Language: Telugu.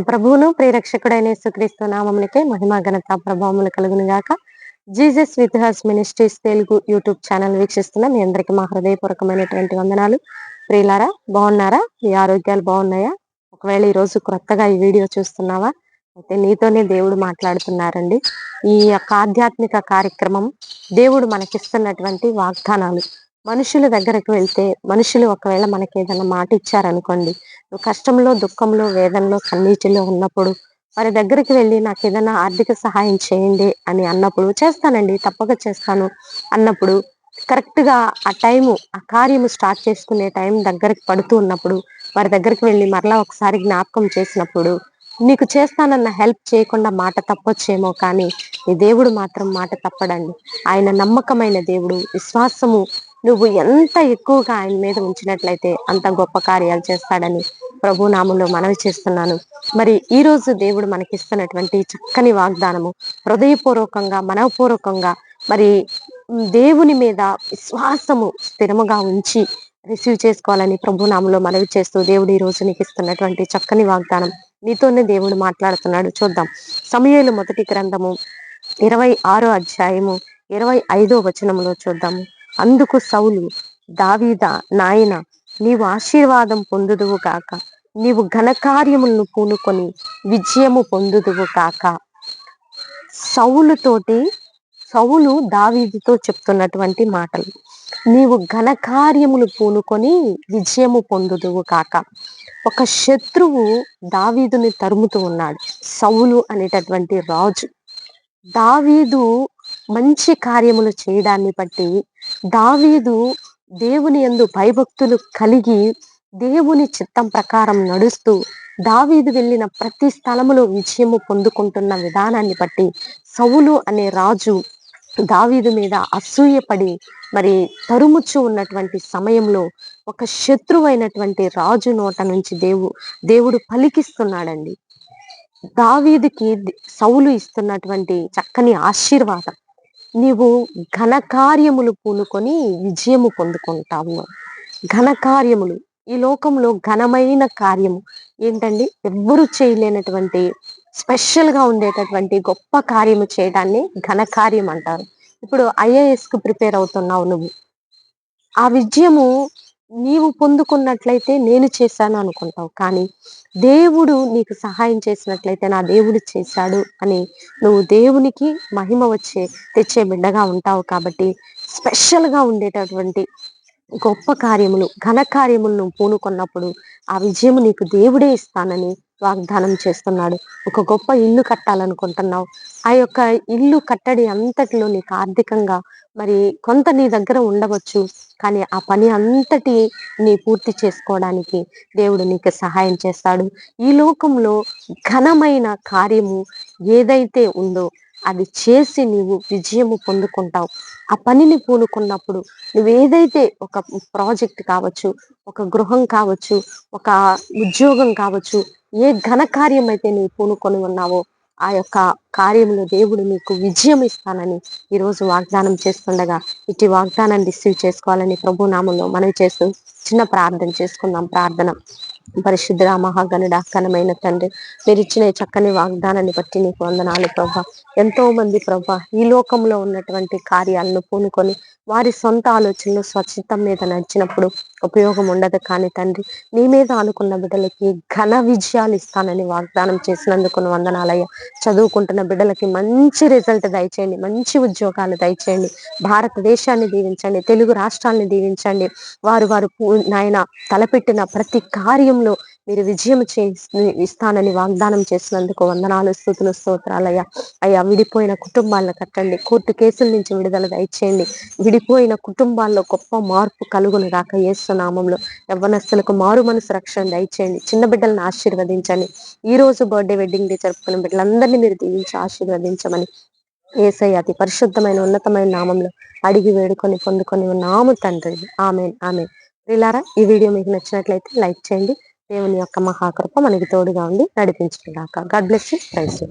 మన ప్రభువును ప్రియరక్షకుడైన యేసుక్రీస్తు నామమునికే మహిమ ఘనత ప్రభావములు కలుగును గాక. Jesus with has ministries Telugu YouTube channel వీక్షిస్తున్న మీ అందరికీ మా హృదయపూర్వకమైనటువంటి వందనాలు. ప్రియులారా, బాగున్నారా? మీ ఆరోగ్యాలు బాగున్నాయా? ఒకవేళ ఈ రోజు క్రొత్తగా ఈ వీడియో చూస్తున్నావా? అయితే నీతోనే దేవుడు మాట్లాడుతున్నారండి. ఈ యొక్క ఆధ్యాత్మిక కార్యక్రమం దేవుడు మనకిస్తున్నటువంటి వాగ్దానాలు. మనుషుల దగ్గరకు వెళ్తే మనుషులు ఒకవేళ మనకి ఏదైనా మాట ఇచ్చారనుకోండి, నువ్వు కష్టంలో, దుఃఖంలో, వేదనలో, కన్నీటిలో ఉన్నప్పుడు వారి దగ్గరికి వెళ్ళి నాకు ఏదైనా ఆర్థిక సహాయం చేయండి అని అన్నప్పుడు, చేస్తానండి, తప్పక చేస్తాను అన్నప్పుడు, కరెక్ట్ గా ఆ టైము, ఆ కార్యము స్టార్ట్ చేసుకునే టైం దగ్గరికి పడుతూ ఉన్నప్పుడు వారి దగ్గరికి వెళ్ళి మరలా ఒకసారి జ్ఞాపకం చేసినప్పుడు, నీకు చేస్తానన్న హెల్ప్ చేయకుండా మాట తప్పొచ్చేమో కానీ ఈ దేవుడు మాత్రం మాట తప్పడండి. ఆయన నమ్మకమైన దేవుడు. విశ్వాసము నువ్వు ఎంత ఎక్కువగా ఆయన మీద ఉంచినట్లయితే అంత గొప్ప కార్యాలు చేస్తాడని ప్రభు నామంలో మనవి చేస్తున్నాను. మరి ఈ రోజు దేవుడు మనకిస్తున్నటువంటి చక్కని వాగ్దానము హృదయపూర్వకంగా, మనఃపూర్వకంగా మరి దేవుని మీద విశ్వాసము స్థిరముగా ఉంచి రిసీవ్ చేసుకోవాలని ప్రభు నామంలో మనవి చేస్తూ, దేవుడు ఈ రోజు నీకు ఇస్తున్నటువంటి చక్కని వాగ్దానం, నీతోనే దేవుడు మాట్లాడుతున్నాడు. చూద్దాం. సమూయేలు మొదటి గ్రంథము 26వ అధ్యాయము 25వ వచనములో చూద్దాము. అందుకు సౌలు, దావీదా, నాయన నీవు ఆశీర్వాదం పొందుదువు కాక, నీవు ఘనకార్యములను పూనుకొని విజయము పొందుదువు కాక. సౌలు దావీదుతో చెప్తున్నటువంటి మాటలు. నీవు ఘనకార్యములు పూనుకొని విజయము పొందుదువు కాక. ఒక శత్రువు దావీదుని తరుముతూ ఉన్నాడు. సౌలు అనేటటువంటి రాజు. దావీదు మంచి కార్యములు చేయడాన్ని బట్టి, దావీదు దేవుని యందు భయభక్తులు కలిగి దేవుని చిత్తం ప్రకారం నడుస్తూ దావీదు వెళ్ళిన ప్రతి స్థలములో విజయము పొందుకుంటున్న విధానాన్ని బట్టి సౌలు అనే రాజు దావీదు మీద అసూయపడి మరి తరుముచ్చు ఉన్నటువంటి సమయంలో ఒక శత్రువైనటువంటి రాజు నోట నుంచి దేవుడు పలికిస్తున్నాడండి. దావీదుకి సౌలు ఇస్తున్నటువంటి చక్కని ఆశీర్వాదం, నీవు ఘనకార్యములు పూనుకొని విజయము పొందుకుంటావు. ఘనకార్యములు, ఈ లోకంలో ఘనమైన కార్యము ఏంటండి? ఎవ్వరూ చేయలేనటువంటి స్పెషల్ గా ఉండేటటువంటి గొప్ప కార్యము చేయడాన్ని ఘనకార్యం అంటారు. ఇప్పుడు IAS కు ప్రిపేర్ అవుతున్నావు నువ్వు, ఆ విజయము నీవు పొందుకున్నట్లయితే నేను చేశాను అనుకుంటావు, కానీ దేవుడు నీకు సహాయం చేసినట్లయితే నా దేవుడు చేశాడు అని నువ్వు దేవునికి మహిమ తెచ్చే బిడ్డగా ఉంటావు. కాబట్టి స్పెషల్ గా ఉండేటటువంటి గొప్ప కార్యములు, ఘన కార్యములు నువ్వు పూనుకున్నప్పుడు ఆ విజయము నీకు దేవుడే ఇస్తానని వాగ్దానం చేస్తున్నాడు. ఒక గొప్ప ఇల్లు కట్టాలనుకుంటున్నావు. ఆ యొక్క ఇల్లు కట్టడి అంతటిలో నీకు ఆర్థికంగా మరి కొంత నీ దగ్గర ఉండవచ్చు, కానీ ఆ పని అంతటి నీ పూర్తి చేసుకోవడానికి దేవుడు నీకు సహాయం చేస్తాడు. ఈ లోకంలో ఘనమైన కార్యము ఏదైతే ఉందో అది చేసి నీవు విజయము పొందుకుంటావు. ఆ పనిని పూనుకున్నప్పుడు నువ్వు ఏదైతే, ఒక ప్రాజెక్ట్ కావచ్చు, ఒక గృహం కావచ్చు, ఒక ఉద్యోగం కావచ్చు, ఏ ఘన కార్యం అయితే నీవు పూనుకొని ఉన్నావో ఆ యొక్క కార్యంలో దేవుడు నీకు విజయం ఇస్తానని ఈరోజు వాగ్దానం చేస్తుండగా, ఇటు వాగ్దానాన్ని రిసీవ్ చేసుకోవాలని ప్రభు నామంలో మనవి చేస్తూ చిన్న ప్రార్థన చేసుకుందాం. ప్రార్థన. పరిశుద్ధ మహాగణుడ, ఘనమైన తండ్రి, మీరు ఇచ్చిన చక్కని వాగ్దానాన్ని బట్టి నీకు వందనాలు ప్రభా. ఎంతో మంది ప్రభా ఈ లోకంలో ఉన్నటువంటి కార్యాలను పూనుకొని వారి సొంత ఆలోచనలు, స్వచ్ఛతం మీద నడిచినప్పుడు ఉపయోగం ఉండదు. కానీ తండ్రి, నీ మీద అనుకున్న బిడ్డలకి ఘన విజయాలు ఇస్తానని వాగ్దానం చేసినందుకు వందనాలయ్య. చదువుకుంటున్న బిడ్డలకి మంచి రిజల్ట్ దయచేయండి, మంచి ఉద్యోగాలు దయచేయండి. భారతదేశాన్ని దీవించండి, తెలుగు రాష్ట్రాలను దీవించండి. వారు నాయన తలపెట్టిన ప్రతి కార్యంలో మీరు విజయం ఇస్తానని వాగ్దానం చేసినందుకు వందనాలు, స్తుతులు, స్తోత్రాలయ్యా. అయ్యా, విడిపోయిన కుటుంబాలను కట్టండి, కోర్టు కేసుల నుంచి విడుదల దయచేయండి. విడిపోయిన కుటుంబాల్లో గొప్ప మార్పు కలుగును గాక యేసు నామంలో. యవ్వనస్తులకు మారు మనసు రక్షణ దయచేయండి. చిన్న బిడ్డలను ఆశీర్వదించండి. ఈ రోజు బర్త్డే, వెడ్డింగ్ డే జరుపుకున్న బిడ్డలందరినీ మీరు దీవించి ఆశీర్వదించమని యేసయ్య అతి పరిశుద్ధమైన ఉన్నతమైన నామంలో అడిగి వేడుకొని పొందుకొని ఉన్నాము తండ్రి. ఆమేన్, ఆమేన్. ప్రియులారా, ఈ వీడియో మీకు నచ్చినట్లయితే లైక్ చేయండి. దేవుని యొక్క మహాకృప మనకి తోడుగా ఉండి నడిపించుగాక. God bless you. Praise you.